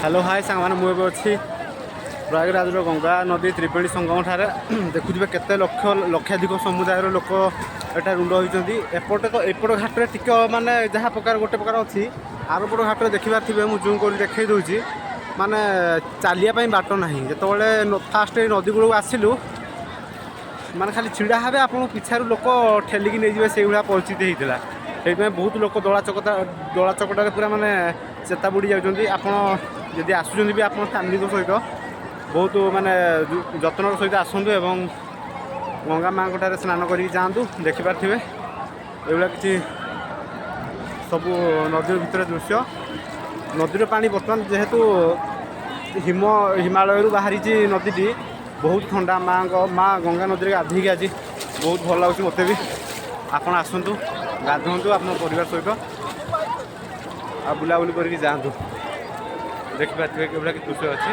Hello hi सांग मैंने मुझे अच्छी प्रयागराज गंगा नदी त्रिवेणी संगम ठारे देखुए केते लक्ष लक्षाधिक समुदाय लोक एटा रुंड होती एपटे तो एपट घाट रे टिक माने जहाँ प्रकार गोटे प्रकार अच्छी आरपट घाट देखा थे मुझे जूम कर देखई दूसरी माने चलिया बाट ना जो फास्ट नदी कूल आसलु माने खाली छिड़ा हे आप पिछारू लोक ठेलिकी नहीं जाए से भाया परिस्थिति होता है बहुत लोक दला चकटार पूरा माने चेता बुड़ी जाती आपड़ी आसुँच भी आप फैमिली सहित बहुत माने जत्न सहित आसतु एवं गंगा माँ स्नान कर जातु देखिपारे एभा कि सब नदी भितर दृश्य नदीर पानी बर्तमान जेहेतु हिमालय बाहरी नदी बहुत ठंडा माँ गंगा नदी गाधेक आज बहुत भल लगे मत भी आप आसतु गाधुँ आप परिवार सहित आ बुलाबुली करके जातु देखिपारे कि दृश्य अच्छी।